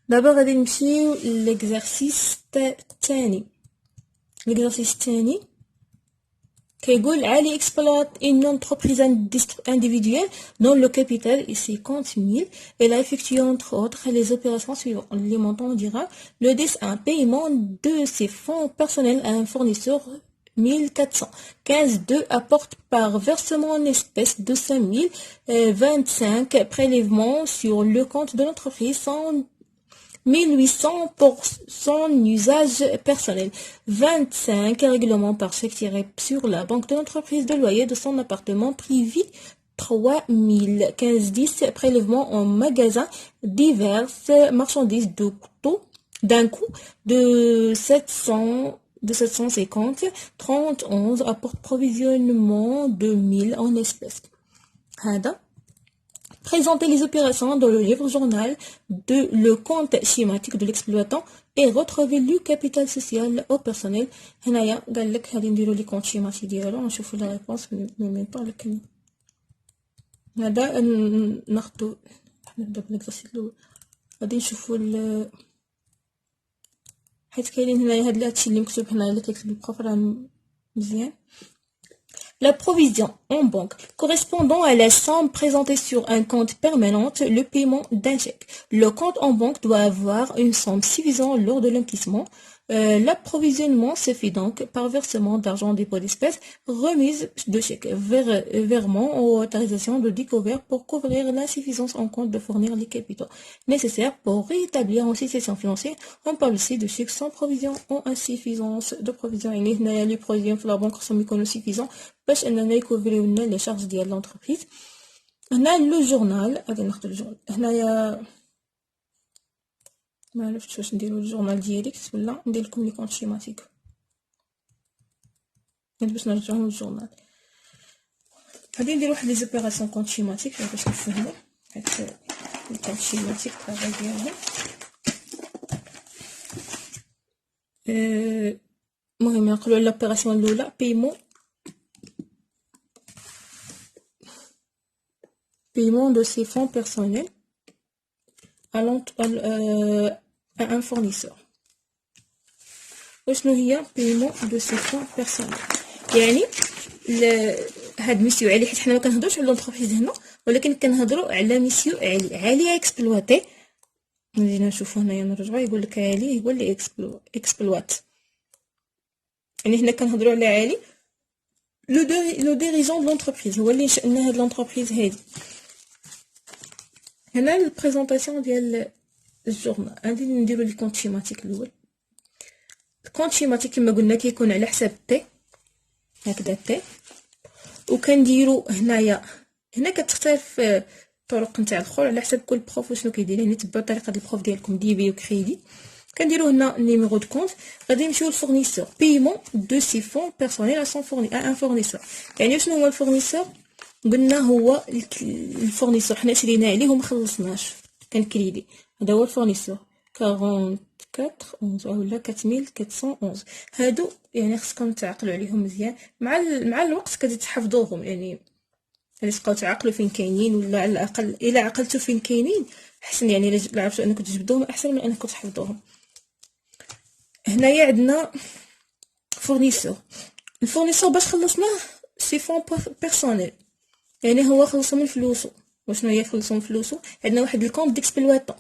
دابا غادي نمشيو ليكزارسيس الثاني. ليكزارسيس الثاني كيقول علي exploite une entreprise individuelle dont le capital est 50 000. Elle a effectué entre autres les opérations suivantes. Les montants dira le 10 un paiement de ses fonds personnels à un fournisseur 1400. 15 apporte par versement en espèces de 5 000. 25 prélèvements sur le compte de l'entreprise. 1800 pour son usage personnel. 25 règlements par chèque tiré sur la banque de l'entreprise de loyer de son appartement privé. 3000. 10 prélèvements en magasin diverses marchandises d'un coût de 750. 11 apporte provisionnement de 1000 en espèces. Présenter les opérations dans le livre journal de le compte schématique de l'exploitant et retrouver le capital social au personnel. هنايا قال لك غادي نديرو لي كونت شيماتيك ديالو ونشوفو لا ريبونس ميم با لكن هذا ناخدو نبدا بالاكزرسيس الاول. غادي نشوفو حيت كاينين هنايا هادشي اللي مكتوب هنايا اللي كيكتب البروف راه مزيان. La provision en banque correspondant à la somme présentée sur un compte permanent, le paiement d'un chèque. Le compte en banque doit avoir une somme suffisante lors de l'encaissement. L'approvisionnement se fait donc par versement d'argent dépôt d'espèces, remise de chèques, virement ou autorisation de découvert pour couvrir l'insuffisance en compte de fournir les capitaux nécessaires pour rétablir en situation financière. On parle aussi de chèques sans provision ou insuffisance de provision. Les provisions de la banque sont suffisants باش اننا يكوفريو لنا لي شارج ديال لونتربريز. هنا لو جورنال غادي ناخذ الجورنال. هنايا ما عرفتش واش نديرو الجورنال ديالي ولا ندير لكم لي كونط شيماتيك باش نرجعو للجورنال. غادي ندير واحد لي زوبيراسيون كونط شيماتيك باش نفهمو حيت الكونط شيماتيك الطابع ديالهم. المهم نقولوا على لوبيراسيون الاولى paiement de ses fonds personnels à un fournisseur. وشنو هي paiement de ses fonds personnels؟ يعني هاد ميسيو علي، حيت حنا ما كنهضروش على لونتربريز هنا ولكن كنهضروا على ميسيو علي اكسبلواتي. نجينا نشوفو هنايا نرجعو يقول لك علي هو اللي اكسبلوات. يعني هنا كنهضروا على علي لو ديريجون د لونتربريز، هو اللي نشأنا هاد لونتربريز هادي. هنا البريزونطاسيون ديال الجورنال. غادي نديرو لي كونط شيماتيك الاول. الكونط شيماتيك كما قلنا كيكون على حساب تي هكذا تي، وكنديرو هنا كتختلف الطرق نتاع الدخول على حساب كل بروف وشنو كيدير. يعني تبعوا طريقه البروف ديالكم دي بي وكريدي. كنديرو هنا نيميرو دو كونط. غادي نمشيو للفورنيسور paiement de ses fonds personnels à un fournisseur. يعني شنو هو الفورنيسور؟ قلنا هو الفورنيسور حنا شرينا عليه وما خلصناش كنكريدي. هذا هو الفورنيسور 4411 ولا 4411. هادو يعني خصكم تعقلوا عليهم مزيان مع الوقت كتحفظوهم. يعني اللي تبقاو تعقلوا فين كاينين ولا على الاقل الا عقلتوا فين كاينين احسن. يعني الا عرفتوا انكم تجبدوهم احسن من انكم تحفظوهم. هنايا عندنا فورنيسور. الفورنيسور باش خلصناه سي فون بيرسونيل، يعني هو خلصو من فلوسو. وشنو هي خلصو من فلوسو؟ عندنا واحد الكونط ديكسبلواتون.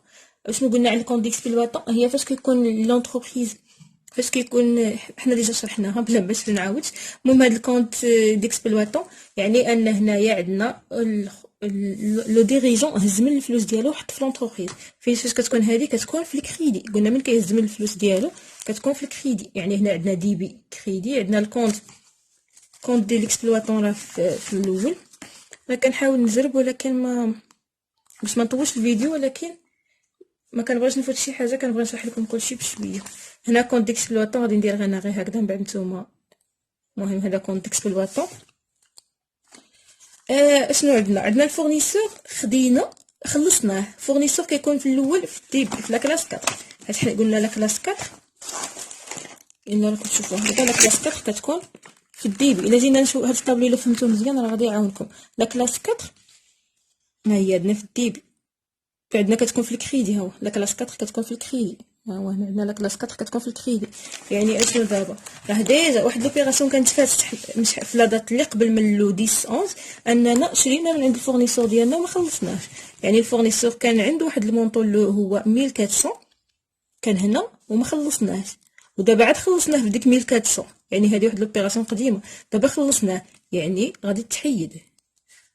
شنو قلنا على الكونط ديكسبلواتون؟ هي فاش كيكون لونتربريز، فاش كيكون حنا ديجا شرحناها بلا باش نعاودش. المهم هاد الكونط ديكسبلواتون يعني ان هنايا عندنا لو ديريجون هز من الفلوس ديالو وحط في لونتربريز. فاش كتكون هذه كتكون في الكريدي. قلنا من كيهز من الفلوس ديالو كتكون في الكريدي. يعني هنا عندنا دي بي كريدي، عندنا الكونط ديال ليكسبلواتون راه في الاول. انا كنحاول نجرب ولكن ما باش ما نطولش الفيديو، ولكن ما كنبغيش نفوت شي حاجه، كنبغي نشرح لكم كلشي بشويه. هنا كونط ديكسبلواتون غادي ندير غير هكذا من بعد نتوما. المهم هذا كونط ديكسبلواتون. شنو عندنا الفورنيسور خدينا خلصناه. فورنيسور كيكون في الاول في الديب في لا كلاس 4. حيت حنا قلنا لا كلاس 4 الا راكم تشوفوها هكا. لا كلاس 4 كتكون في الديبي. الا جينا نشوف هاد الطابلو الا فهمتوه مزيان راه غادي يعاونكم. لا كلاس 4 ها هي عندنا في الديبي عندنا كتكون في الكريدي. ها هو لا كلاس 4 كتكون في الكريدي. ها هو هنا عندنا لا كلاس 4 كتكون في الكريدي. يعني اشنو دابا؟ راه ديجا واحد لوبيراسيون كانت فاتت مش في لا دات اللي قبل من لو 10 11 اننا شرينا من عند الفورنيسور ديالنا وما خلصناش. يعني الفورنيسور كان عنده واحد المونطون اللي هو 1400 كان هنا وما خلصناش، ودابا عاد خلصناه في ديك 1400. يعني هذه واحد لوبيراسيون قديمه، دابا خلصناه يعني غادي تحيد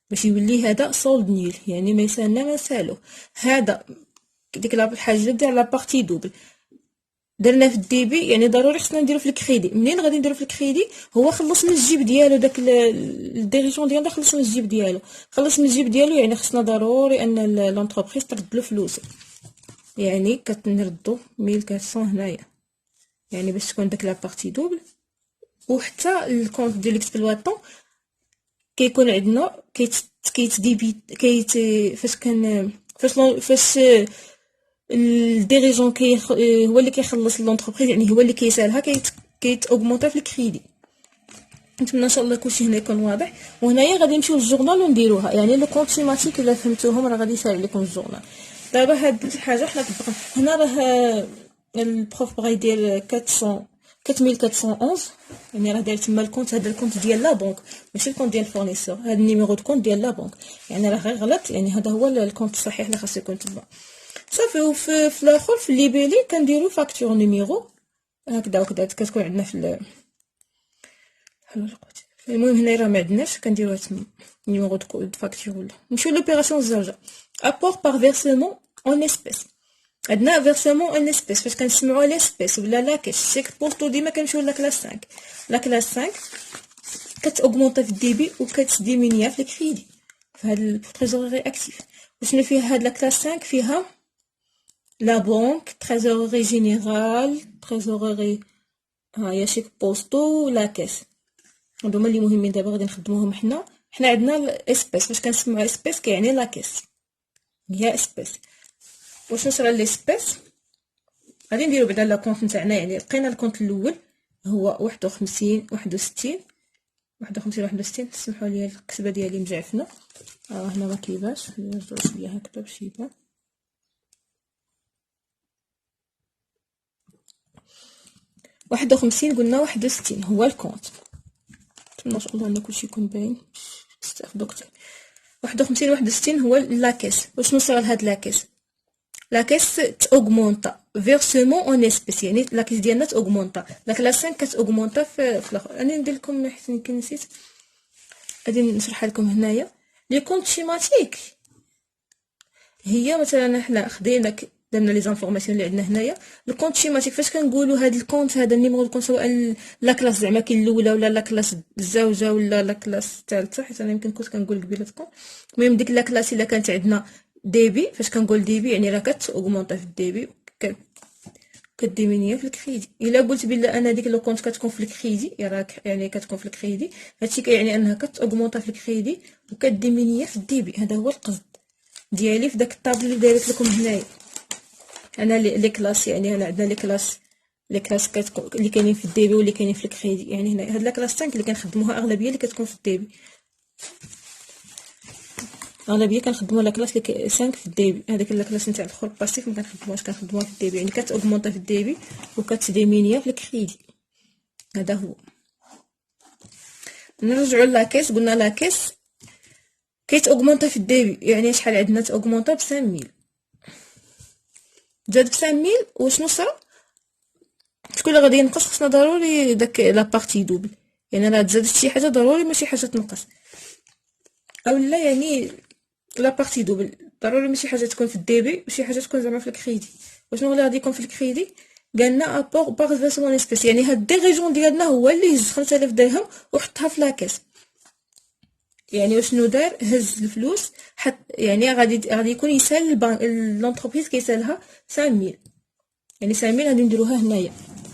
باش يولي هذا سولد نيل. يعني ما يسالنا ما نسالو هذا. ديك الحاجه اللي دير لا بارتي دوبل درنا في الديبي، يعني ضروري خصنا نديرو في الكريدي. منين غادي نديرو في الكريدي؟ هو خلص من الجيب ديالو، داك الديريجون ديالنا خلص من الجيب ديالو، خلص من الجيب ديالو. يعني خصنا ضروري ان لونتربريز ترد له فلوسه. يعني كتنردو 1400 هنايا، يعني باش تكون داك لا بارتي دوبل. وحتى الكونط ديال ليكسبلواتون كيكون عندنا كيتديبي فاش الديريجون هو اللي كيخلص لونتربريز، يعني هو اللي كيسالها اوغمونطا في الكريدي. نتمنى ان شاء الله كلشي هنا يكون واضح. وهنايا غادي نمشيو للجورنال ونديروها، يعني لو كونط سيماتيك الا فهمتوهم راه غادي يسهل لكم الجورنال. دابا هاد الحاجه حنا كنبقى هنا راه البروف بغا يدير 4411. يعني راه داير تما الكونت، هذا الكونت ديال لا بنك ماشي الكونت ديال الفورنيسور، هذا النيميرو دو كونت ديال لا بنك. يعني راه غير غلط، يعني هذا هو الكونت الصحيح اللي خاص يكون تما صافي. وفي الاخر في الليبيلي كنديرو فاكتور نيميرو هكذا وكذا كتكون عندنا في حلو القوت. المهم هنا راه ما عندناش كنديروها تما نيميرو دو فاكتور. ولا نمشيو لوبيراسيون الزوجه. ابور بار فيرسمون اون اسبيس. عندنا فيرسمون اون اسبيس فاش كنسمعوا لاسبيس ولا لا كاش شيك بوستو ديما كنمشيو لا كلاس 5. لا كلاس 5 كتاوغمونطا في الديبي وكتديمينيا في الكريدي في هاد التريزوري اكتيف. وشنو فيها هاد لا كلاس 5؟ فيها لا بنك، تريزوري جينيرال، تريزوري هاهي شيك بوستو لا كاس. هادو هما اللي مهمين دابا غادي نخدموهم حنا عندنا الاسبيس. فاش كنسمعوا اسبيس كيعني لا كاس هي اسبيس. واش نصرا ليسبيس؟ غادي نديرو بعدا لا كونط نتاعنا. يعني لقينا الكونط الاول هو 51 61 51 61. تسمحوا لي الكتابه ديالي مجعفنه، هنا ما كيبانش، نرجعو شويه هكذا باش يبان. 51 قلنا 61 هو الكونط. نتمنى ان شاء الله ان كلشي يكون باين تستافدوا كتير. 51 61 هو لاكاس. وشنو صرا لهاد لاكاس؟ لاكاس تاوغمونطا فيرسمون اون اسبيس، يعني لاكاس ديالنا تاوغمونطا. لا كلاس 5 كتاوغمونطا في الاخر. انا ندير لكم حيت يمكن نسيت غادي نشرحها لكم هنايا. لي كونط شيماتيك هي مثلا حنا خدينا درنا لي زانفورماسيون اللي عندنا هنايا. الكونط شيماتيك فاش كنقولوا هاد الكونط هذا النيميرو دو كونط سواء لا كلاس زعما كاين الاولى ولا لا كلاس الزوجه ولا لا كلاس الثالثه، حيت انا يمكن كنت كنقول قبيلتكم. المهم ديك لا كلاس الا كانت عندنا ديبي، فاش كنقول ديبي يعني راه كتاوغمونطا في الديبي كديمينيا في الكريدي. الا قلت بلا انا ديك لو كونط كتكون في الكريدي يعني كتكون في الكريدي، هادشي كيعني انها كتاوغمونطا في الكريدي وكديمينيا في الديبي. هذا هو القصد ديالي في داك الطابل اللي دايرت لكم هنايا. انا لي كلاس، يعني انا عندنا لي كلاس اللي كاينين في الديبي واللي كاينين في الكريدي. يعني هنا هاد لا كلاس 5 اللي كنخدموها اغلبيه اللي كتكون في الديبي، اغلبيه كنخدموا لا كلاس اللي 5 في الديبي. هذيك لا كلاس نتاع الاخر باسيف ما كنخدموهاش، كنخدموها في الديبي. يعني كتاوغمونطا في الديبي وكتديمينيا في الكريدي. هذا هو. نرجعوا لاكيس. قلنا لاكيس كيتاوغمونطا في الديبي، يعني شحال عندنا تاوغمونطا ب 5000 زاد ب 5000. وشنو صرا؟ شكون اللي غادي ينقص؟ خصنا ضروري داك لا بارتي دوبل. يعني راه تزادت شي حاجه ضروري ماشي حاجه تنقص، اولا يعني لا بارتي دوبل ضروري ماشي حاجه تكون في الديبي وشي حاجه تكون زعما في الكريدي. وشنو اللي غادي يكون في الكريدي؟ قالنا ابور باغ فيرسمون اسبيس، يعني هاد الديريجون ديالنا هو اللي هز 5000 درهم وحطها في لاكاس. يعني وشنو دار؟ هز الفلوس حط، يعني غادي يكون يسال لونتربريز كيسالها 5000. يعني 5000 غادي نديروها هنايا.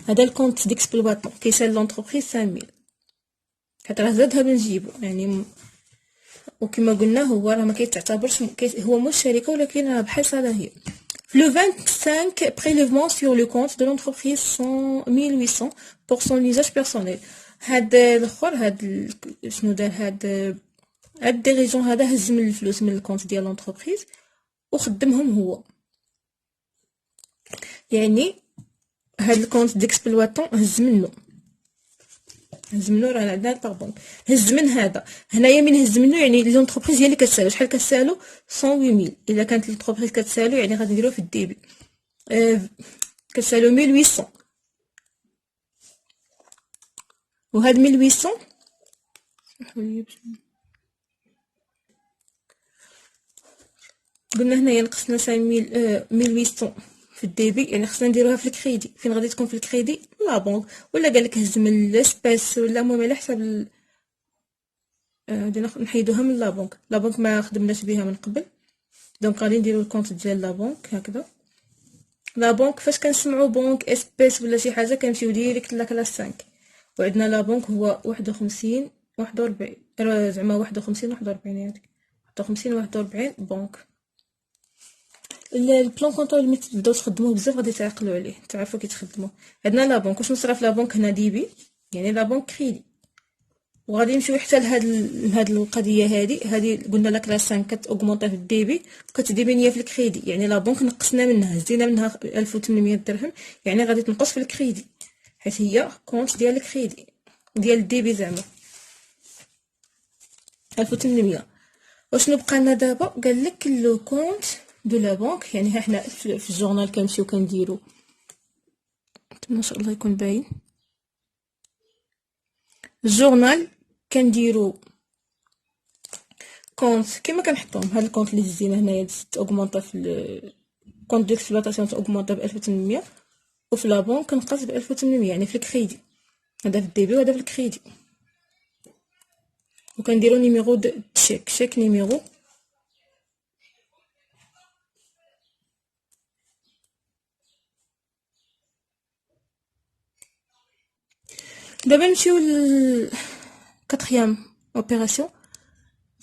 هذا الكونط ديكسبلواتون كيسال لونتربريز 5000 حيت راه زادها بنجيبو. يعني وكما قلنا هو راه ما كيتعتبرش هو مش شركه، ولكن راه بحال صلاحيه. Le 25 prélèvements sur le compte de l'entreprise sont 1800 pour son usage personnel. هاد الاخر هاد شنو دار؟ هاد الديريجون هذا هز من الفلوس من الكونت ديال لونتربريز وخدمهم هو. يعني هاد الكونت ديكسبلواتون هز منه راه عندنا البار بنك، هز من هذا هنايا. من هز منه يعني لونتربريز هي اللي كتسالو. شحال كتسالو؟ 108000. الا كانت لونتربريز كتسالو يعني غادي نديروها في الديبي. كتسالو 1800. وهاد 1800 قلنا هنايا نقصنا 1800 في الديبي، يعني خصنا نديروها في الكريدي. فين غادي تكون في الكريدي؟ لا بنك، ولا قالك هز من لاسباس، ولا المهم على حسب غادي نحيدوها من لا بنك. لا بنك ما خدمناش بها من قبل، دونك غادي نديرو الكونت ديال لا بنك هكذا. لا بنك فاش كنسمعو بنك اسباس ولا شي حاجه كنمشيو ديريكت لاكلاس 5. وعندنا لا بنك هو 51 41 زعما 51 41 هذيك 51 41 بنك. البلان كونطور اللي تبداو تخدموه بزاف غادي تعقلوا عليه، تعرفوا كي تخدموه. عندنا لا بنك، واش نصرف لا بنك هنا ديبي، يعني لا بنك كريدي. وغادي نمشيو حتى لهاد القضيه هذه قلنا لك لا 5 كتاوغمونطي في الديبي وكتديمينيا في الكريدي. يعني لا بنك نقصنا منها، زدنا منها 1800 درهم، يعني غادي تنقص في الكريدي حيت هي كونت ديال الكريدي ديال الديبي زعما 1800. وشنو بقى لنا دابا؟ قال لك لو كونت دو لا بنك، يعني ها حنا في الجورنال كنمشيو كنديرو ان شاء الله يكون باين. الجورنال كنديرو كونت كيما كنحطوهم. هاد الكونت اللي هزينا هنايا اوغمونطا في الكونت ديكسبلوطاسيون اوغمونطا ب 1800، وفي لا بنك كنقص ب 1800، يعني في الكريدي. هذا في الديبي وهذا في الكريدي. وكنديرو نيميرو دو شيك نيميرو. دابا نمشيو ل 4e opération.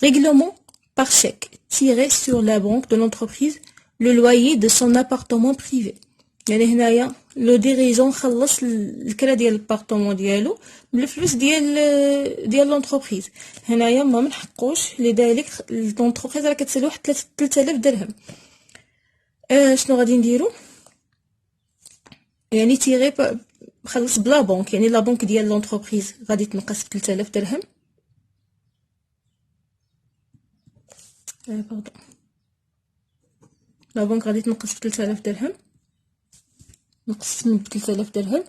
Règlement par chèque tiré sur la banque de l'entreprise le loyer de son appartement privé. يعني هنايا لو ديريجون خلص الكرا ديال الابارطمون ديالو بالفلوس ديال لونتربريز. هنايا ما منحقوش لذلك لونتربريز راه كتسالو واحد 3000 درهم. شنو غادي نديرو؟ يعني تيغي خلص بلا بنك، يعني لا بنك ديال لونتربريز غادي تنقص ب 3000 درهم. باردون، لا بنك غادي تنقص ب 3000 درهم، نقص من 3000 درهم.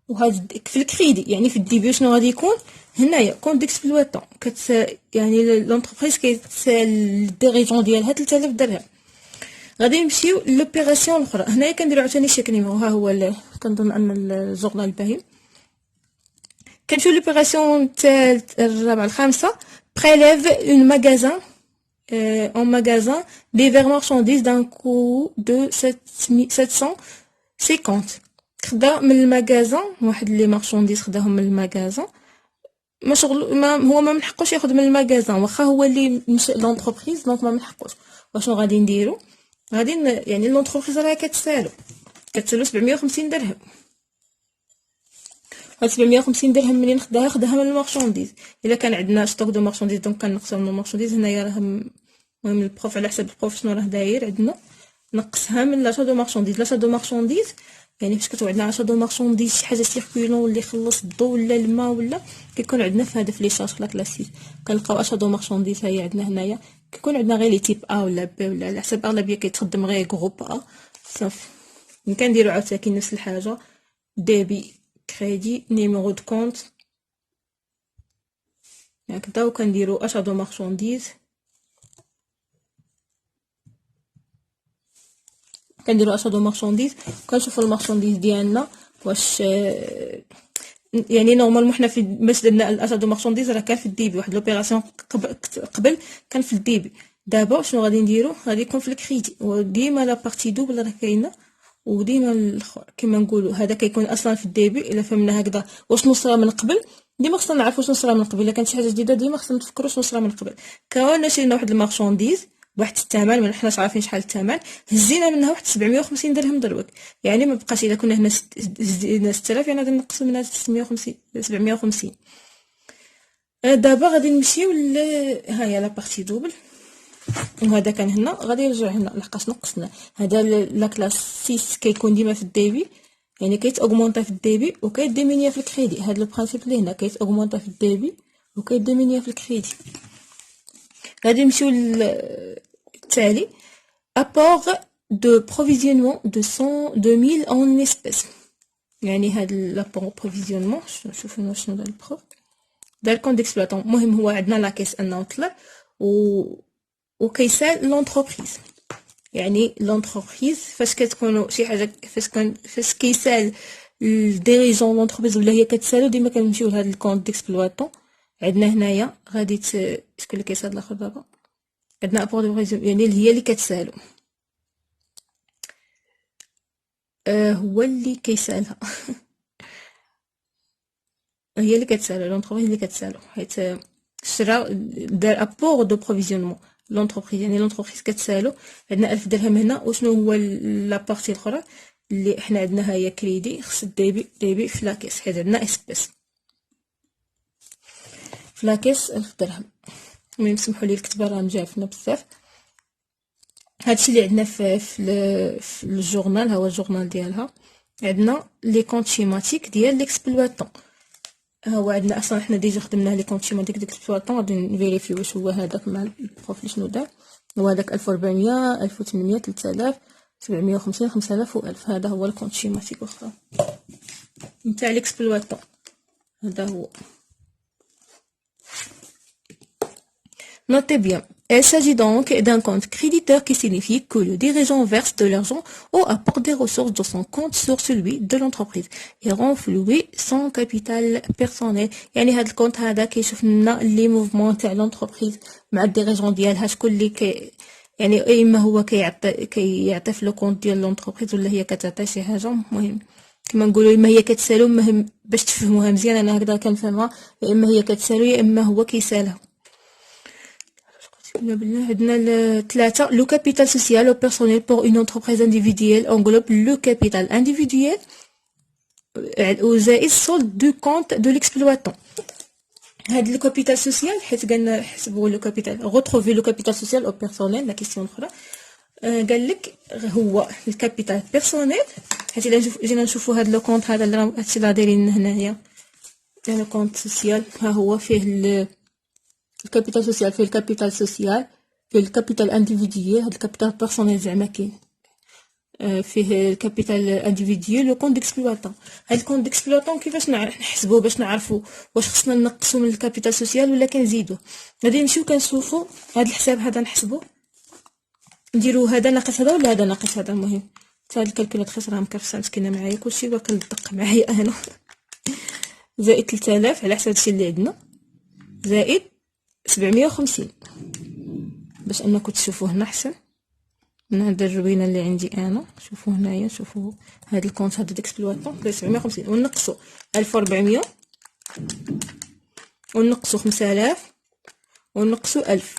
وهاد في الكريدي، يعني في الديبي شنو غادي يكون هنايا؟ كونت ديكسبلواتون يعني لونتربريز كيتسال الديريجون ديالها 3000 درهم. غادي نمشيو لوبيراسيون الاخرى. هنايا كنديرو عاوتاني شيك نيميرو، ها هو كنظن ان الجورنال باين. كنمشيو لوبيراسيون الرابعه الخامسه. بريليف اون ماغازان en magasin des marchandises d'un coût de 750. خدا من المغازان واحد لي مارشونديز، خداهم من المغازان. ما شغل ما هو ما منحقوش ياخذ من المغازان، واخا هو اللي مشى لونتربريز دونك ما منحقوش. واشنو غادي نديرو؟ غادي يعني لونتربريز راه كتسالو 750 درهم. هاد 750 درهم منين خداها من المارشونديز. الا كان عندنا ستوك دو مارشونديز دونك كنقصو من المارشونديز. هنايا راه المهم البروف على حسب البروف شنو راه داير عندنا، نقصها من لاشا دو مارشونديز. لاشا دو مارشونديز يعني فاش كتكون عندنا لاشا دو مارشونديز شي حاجه سيركولون اللي يخلص الضو ولا الماء ولا كيكون عندنا في هذا في لي شارج لا كلاسيك كنلقاو اشا دو مارشونديز. هي عندنا هنايا كيكون عندنا غير لي تيب ا ولا بي، ولا على حسب اغلبيه كيتخدم غير جروب ا صافي. كنديرو عاوتاني نفس الحاجه، ديبي كريدي نيميرو دو كونت هكذا، وكنديرو اشا دو مارشونديز. كنديرو اشا دو مارشونديز، كنشوفو المارشونديز ديالنا واش يعني نورمالمون حنا في باش درنا الاشا دو مارشونديز راه كان في الديبي. واحد لوبيراسيون قبل كان في الديبي. دابا شنو غادي نديرو؟ غادي يكون في الكريدي. وديما لا بارتي دوبل راه كاينه، وديما الاخر كما نقولوا هذا كيكون اصلا في الديبي. الا فهمنا هكذا واش نصرا من قبل، ديما خصنا نعرفوا واش نصرا من قبل. الا كانت شي حاجه جديده ديما خصنا نتفكروا واش نصرا من قبل. كون شرينا واحد المارشونديز بواحد الثمن، ما حناش عارفين شحال الثمن، هزينا منها واحد 750 درهم دروك. يعني ما بقاش الا كنا هنا زدنا 6000 يعني غادي نقصوا منها 650 750. دابا غادي نمشيو ها هي لا بارتي دوبل. وهذا كان هنا غادي يرجع هنا لحقاش نقصنا. هذا لا كلاس 6 كيكون ديما في الديبي، يعني كيتاوغمونطي في الديبي وكيديمينيا في الكريدي. هذا البرانسيب اللي هنا كيتاوغمونطي في الديبي وكيديمينيا في الكريدي. غادي نمشيو للتالي. apport de provisionnement de 100 000 en espèces. يعني هذا لابور بروفيزيونمون شوفوا شنو دار البروف، دار كونت ديكسبلوطون. المهم هو عندنا لاكيس انه طلع وكيسال لونتربريز. يعني لونتربريز فاش كتكونوا شي حاجه فاش كيسال الديريجون لونتربريز ولا هي كتسالو، ديما كنمشيو لهاد الكونت ديكسبلوطون. عندنا هنايا غادي شكون اللي كيسال الاخر دابا، عندنا ابور دو بروفيزيون يعني اللي هي اللي كتسالو، هو اللي كيسالها هي اللي كتسالو، لونتربريز اللي كتسالو، حيت شرا دار ابور دو بروفيزيونمون لونتربريز، يعني لونتربريز كتسالو. عندنا 1000 درهم هنا. وشنو هو لابارتي الاخرى اللي حنا عندنا؟ هي كريدي، خص الديبي في لاكيس، حيت عندنا اسبيس في لاكيس 1000 درهم. المهم سمحوا لي الكتابه راه مجافنا بزاف. هادشي اللي عندنا في الجورنال، ها هو الجورنال ديالها. عندنا لي كونط شيماتيك ديال ليكسبلواتون. ها هو عندنا اصلا حنا ديجا خدمنا لي كونط شيماتيك ديال ليكسبلواتون. غادي نفيريفيو واش هو هذاك مع البروف اللي شنو دار. هو هذاك 1400 1800 3000 750 5000 و1000. هذا هو الكونط شيماتيك واخا نتاع ليكسبلواتون. هذا هو. Notez bien, il s'agit donc d'un compte créditeur qui signifie que le dirigeant verse de l'argent ou apporte des ressources de son compte sur celui de l'entreprise et renflouer son capital personnel. يعني هذا الكونت هذا كيشوف لنا لي موفمون تاع لونتربريز مع الديريجون ديالها، شكون اللي يعني اما هو كيعطي في لو كونت ديال لونتربريز ولا هي كتعطي شي حاجه. المهم كما نقولوا اما هي كتسالو، اما باش تفهموها مزيان انا هكذا كنفهمها، يا اما هي كتسالو يا اما هو كيسالها. عندنا 3. Le capital social au personnel pour une entreprise individuelle englobe le capital individuel وزائد solde du compte de l'exploitant. هاد لو كابيتال سوسيال حيت قالنا حسبوا لو كابيتال، غوتروفي لو كابيتال سوسيال او بيرسونيل. لا كيسيون اخرى قال لك هو الكابيتال بيرسونيل، حيت الا جينا نشوفوا هاد لو كونط هذا اللي هادشي اللي دايرين هنايا لو كونط سوسيال. ها هو فيه الكابيتال سوسيال، فيه الكابيتال سوسيال، فيه الكابيتال انديفيديوال. هاد الكابيتال بيرسونيل زعما كاين، فيه الكابيتال انديفيديوال و كونط ديكسبلوطون. هاد الكونط ديكسبلوطون كيفاش نحسبوه باش نعرفوا واش خصنا نقصوا من الكابيتال سوسيال ولا كنزيدوه؟ غادي نمشيو كنشوفوا هاد الحساب هذا، نحسبوه نديرو هذا ناقص هذا ولا هذا ناقص هذا. المهم حتى هاد الكالكولاتريس راه مكرفسه مسكينه معايا، كلشي باقي مدق معايا انا. زائد 3000 على حسب هادشي اللي عندنا، زائد 750 باش انكم تشوفوه هنا احسن من هاد الروينه اللي عندي انا. شوفوا هنايا، شوفوا هاد الكونت هذا ديكسبلوطون 750 ونقصوا 1400 ونقصوا 5000 ونقصوا 1000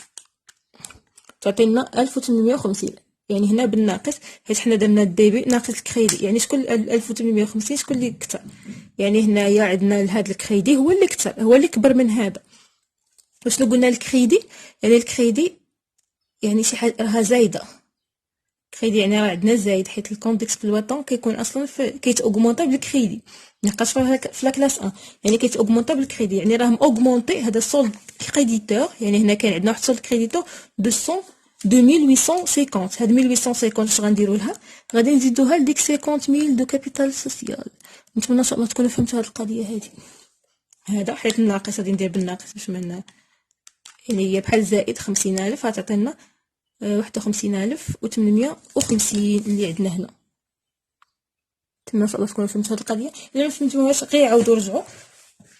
تعطينا 1850. يعني هنا بالناقص حيت حنا درنا الديبي ناقص الكريدي. يعني شكون 1850 شكون اللي كثر؟ يعني هنايا عندنا هذا الكريدي هو اللي كثر، هو اللي كبر من هذا. وشنو قلنا الكريدي؟ يعني الكريدي يعني شي حاجه راها زايده. كريدي يعني راه عندنا زايد، حيت الكونط ديكسبلوطون كيكون اصلا كيتاوغمونطي بالكريدي. نقاش في لا كلاس 1 يعني كيتاوغمونطي بالكريدي، يعني راه اوغمونطي هذا سولد كريديتور. يعني هنا كاين عندنا واحد سولد كريديتور 2850. هاد 1850 اش غنديروا لها؟ غادي نزيدوها لديك 50000 دو كابيتال سوسيال. نتمنى ان شاء الله تكونوا فهمتوا هاد القضيه هادي. هذا حيت الناقص غادي ندير بالناقص باش من يعني هي بحال زائد 50000 غتعطينا 51850 اللي عندنا هنا. نتمنى ان شاء الله تكونوا فهمتوا هاد القضيه. الا ما فهمتوهاش غير عاودوا رجعوا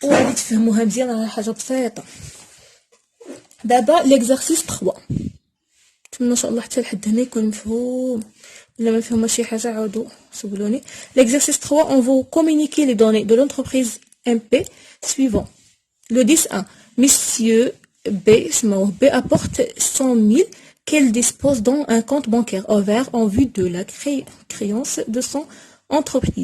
وغادي تفهموها مزيان، راه حاجه بسيطه. دابا ليكزارسيس 3 نتمنى ان شاء الله حتى لحد هنا يكون مفهوم. الا ما فهموا شي حاجه عاودوا سولوني. ليكزارسيس 3 on vous communiquer les données de l'entreprise MP suivant. Le 10-1 Monsieur B apporte 100 000 qu'elle dispose dans un compte bancaire ouvert en vue de la créance de son entreprise.